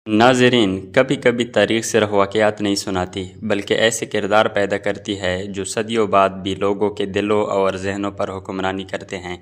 ناظرین، کبھی کبھی تاریخ صرف واقعات نہیں سناتی بلکہ ایسے کردار پیدا کرتی ہے جو صدیوں بعد بھی لوگوں کے دلوں اور ذہنوں پر حکمرانی کرتے ہیں۔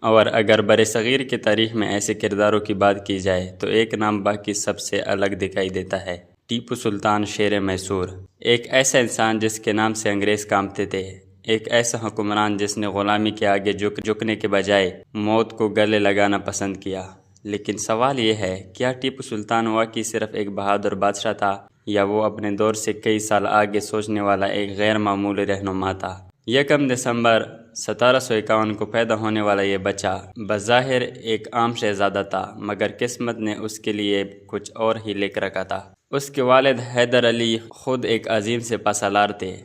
اور اگر برصغیر کی تاریخ میں ایسے کرداروں کی بات کی جائے تو ایک نام باقی سب سے الگ دکھائی دیتا ہے: ٹیپو سلطان شیر میسور۔ ایک ایسا انسان جس کے نام سے انگریز کانپتے تھے، ایک ایسا حکمران جس نے غلامی کے آگے جھکنے کے بجائے موت کو گلے لگانا پسند کیا۔ لیکن سوال یہ ہے، کیا ٹیپو سلطان واقعی صرف ایک بہادر بادشاہ تھا، یا وہ اپنے دور سے کئی سال آگے سوچنے والا ایک غیر معمولی رہنما تھا؟ 1 دسمبر 1751 کو پیدا ہونے والا یہ بچہ بظاہر ایک عام شہزادہ تھا، مگر قسمت نے اس کے لیے کچھ اور ہی لکھ رکھا تھا۔ اس کے والد حیدر علی خود ایک عظیم سپہ سالار تھے۔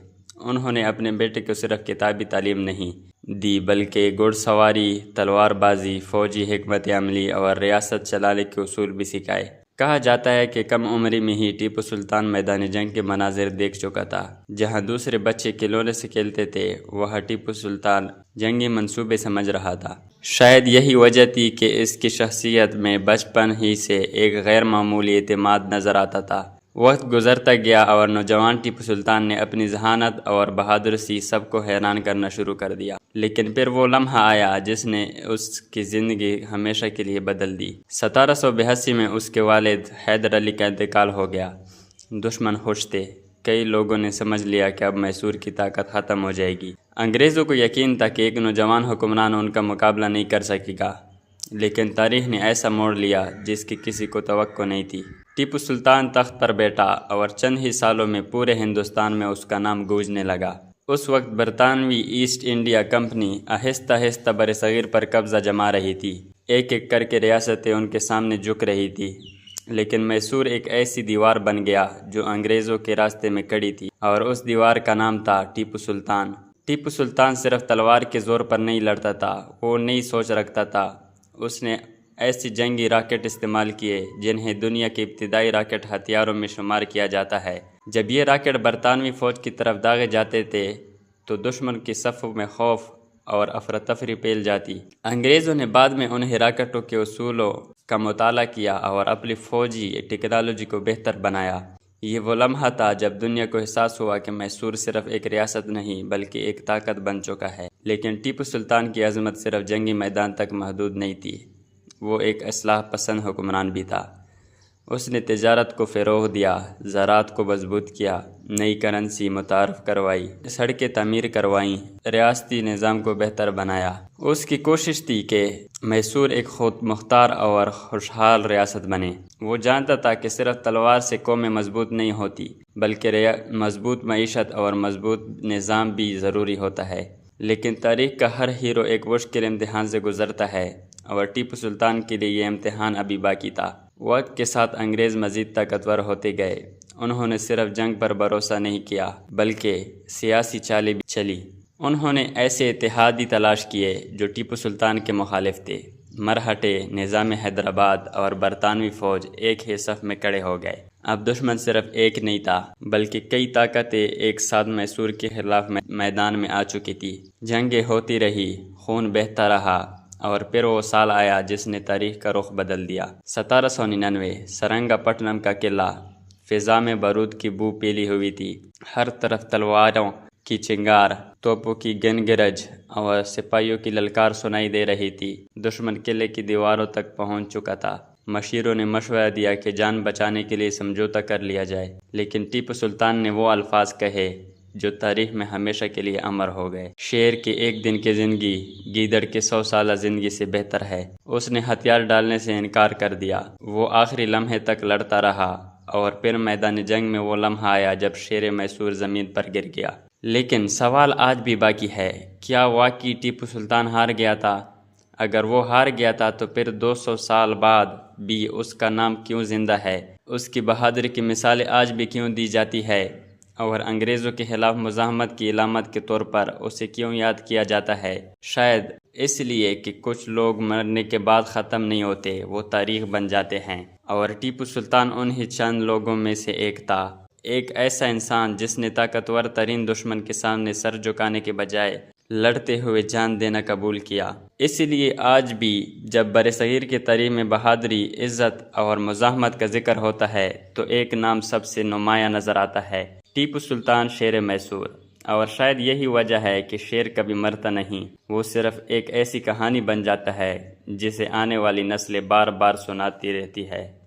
انہوں نے اپنے بیٹے کو صرف کتابی تعلیم نہیں دی بلکہ گھڑ سواری، تلوار بازی، فوجی حکمت عملی اور ریاست چلانے کے اصول بھی سکھائے۔ کہا جاتا ہے کہ کم عمری میں ہی ٹیپو سلطان میدان جنگ کے مناظر دیکھ چکا تھا۔ جہاں دوسرے بچے کھلونے سے کھیلتے تھے، وہاں ٹیپو سلطان جنگی منصوبے سمجھ رہا تھا۔ شاید یہی وجہ تھی کہ اس کی شخصیت میں بچپن ہی سے ایک غیر معمولی اعتماد نظر آتا تھا۔ وقت گزرتا گیا اور نوجوان ٹیپو سلطان نے اپنی ذہانت اور بہادری سے سب کو حیران کرنا شروع کر دیا۔ لیکن پھر وہ لمحہ آیا جس نے اس کی زندگی ہمیشہ کے لیے بدل دی۔ 1782 میں اس کے والد حیدر علی کا انتقال ہو گیا۔ دشمن خوش تھے۔ کئی لوگوں نے سمجھ لیا کہ اب میسور کی طاقت ختم ہو جائے گی۔ انگریزوں کو یقین تھا کہ ایک نوجوان حکمران ان کا مقابلہ نہیں کر سکے گا، لیکن تاریخ نے ایسا موڑ لیا جس کی کسی کو توقع نہیں تھی۔ ٹیپو سلطان تخت پر بیٹھا اور چند ہی سالوں میں پورے ہندوستان میں اس کا نام گونجنے لگا۔ اس وقت برطانوی ایسٹ انڈیا کمپنی آہستہ آہستہ برصغیر پر قبضہ جما رہی تھی۔ ایک ایک کر کے ریاستیں ان کے سامنے جھک رہی تھی، لیکن میسور ایک ایسی دیوار بن گیا جو انگریزوں کے راستے میں کھڑی تھی، اور اس دیوار کا نام تھا ٹیپو سلطان۔ ٹیپو سلطان صرف تلوار کے زور پر نہیں لڑتا تھا، وہ نئی سوچ رکھتا تھا۔ اس نے ایسی جنگی راکٹ استعمال کیے جنہیں دنیا کے ابتدائی راکٹ ہتھیاروں میں شمار کیا جاتا ہے۔ جب یہ راکٹ برطانوی فوج کی طرف داغے جاتے تھے تو دشمن کی صفوں میں خوف اور افراتفری پھیل جاتی۔ انگریزوں نے بعد میں انہیں راکٹوں کے اصولوں کا مطالعہ کیا اور اپنی فوجی ٹیکنالوجی کو بہتر بنایا۔ یہ وہ لمحہ تھا جب دنیا کو احساس ہوا کہ میسور صرف ایک ریاست نہیں بلکہ ایک طاقت بن چکا ہے۔ لیکن ٹیپو سلطان کی عظمت صرف جنگی میدان تک محدود نہیں تھی، وہ ایک اصلاح پسند حکمران بھی تھا۔ اس نے تجارت کو فروغ دیا، زراعت کو مضبوط کیا، نئی کرنسی متعارف کروائی، سڑکیں تعمیر کروائیں، ریاستی نظام کو بہتر بنایا۔ اس کی کوشش تھی کہ میسور ایک خود مختار اور خوشحال ریاست بنے۔ وہ جانتا تھا کہ صرف تلوار سے قومیں مضبوط نہیں ہوتی بلکہ مضبوط معیشت اور مضبوط نظام بھی ضروری ہوتا ہے۔ لیکن تاریخ کا ہر ہیرو ایک مشکل امتحان سے گزرتا ہے، اور ٹیپو سلطان کے لیے یہ امتحان ابھی باقی تھا۔ وقت کے ساتھ انگریز مزید طاقتور ہوتے گئے۔ انہوں نے صرف جنگ پر بھروسہ نہیں کیا بلکہ سیاسی چالیں بھی چلی۔ انہوں نے ایسے اتحادی تلاش کیے جو ٹیپو سلطان کے مخالف تھے۔ مرہٹے، نظام حیدرآباد اور برطانوی فوج ایک ہی صف میں کھڑے ہو گئے۔ اب دشمن صرف ایک نہیں تھا بلکہ کئی طاقتیں ایک ساتھ میسور کے خلاف میدان میں آ چکی تھی۔ جنگیں ہوتی رہی، خون بہتا رہا، اور پھر وہ سال آیا جس نے تاریخ کا رخ بدل دیا۔ 1799 سرنگا پٹنم کا قلعہ فضا میں بارود کی بو پھیلی ہوئی تھی۔ ہر طرف تلواروں کی چنگار، توپوں کی گنگرج اور سپاہیوں کی للکار سنائی دے رہی تھی۔ دشمن قلعے کی دیواروں تک پہنچ چکا تھا۔ مشیروں نے مشورہ دیا کہ جان بچانے کے لیے سمجھوتہ کر لیا جائے، لیکن ٹیپو سلطان نے وہ الفاظ کہے جو تاریخ میں ہمیشہ کے لیے امر ہو گئے: شیر کی ایک دن کی زندگی گیدڑ کی 100 سالہ زندگی سے بہتر ہے۔ اس نے ہتھیار ڈالنے سے انکار کر دیا۔ وہ آخری لمحے تک لڑتا رہا، اور پھر میدان جنگ میں وہ لمحہ آیا جب شیر میسور زمین پر گر گیا۔ لیکن سوال آج بھی باقی ہے، کیا واقعی ٹیپو سلطان ہار گیا تھا؟ اگر وہ ہار گیا تھا تو پھر 200 سال بعد بھی اس کا نام کیوں زندہ ہے؟ اس کی بہادری کی مثالیں آج بھی کیوں دی جاتی ہے؟ اور انگریزوں کے خلاف مزاحمت کی علامت کے طور پر اسے کیوں یاد کیا جاتا ہے؟ شاید اس لیے کہ کچھ لوگ مرنے کے بعد ختم نہیں ہوتے، وہ تاریخ بن جاتے ہیں۔ اور ٹیپو سلطان انہی چند لوگوں میں سے ایک تھا، ایک ایسا انسان جس نے طاقتور ترین دشمن کے سامنے سر جھکانے کے بجائے لڑتے ہوئے جان دینا قبول کیا۔ اسی لیے آج بھی جب برصغیر کی تاریخ میں بہادری، عزت اور مزاحمت کا ذکر ہوتا ہے تو ایک نام سب سے نمایاں نظر آتا ہے، ٹیپو سلطان شیر میسور۔ اور شاید یہی وجہ ہے کہ شیر کبھی مرتا نہیں، وہ صرف ایک ایسی کہانی بن جاتا ہے جسے آنے والی نسلیں بار بار سناتی رہتی ہے۔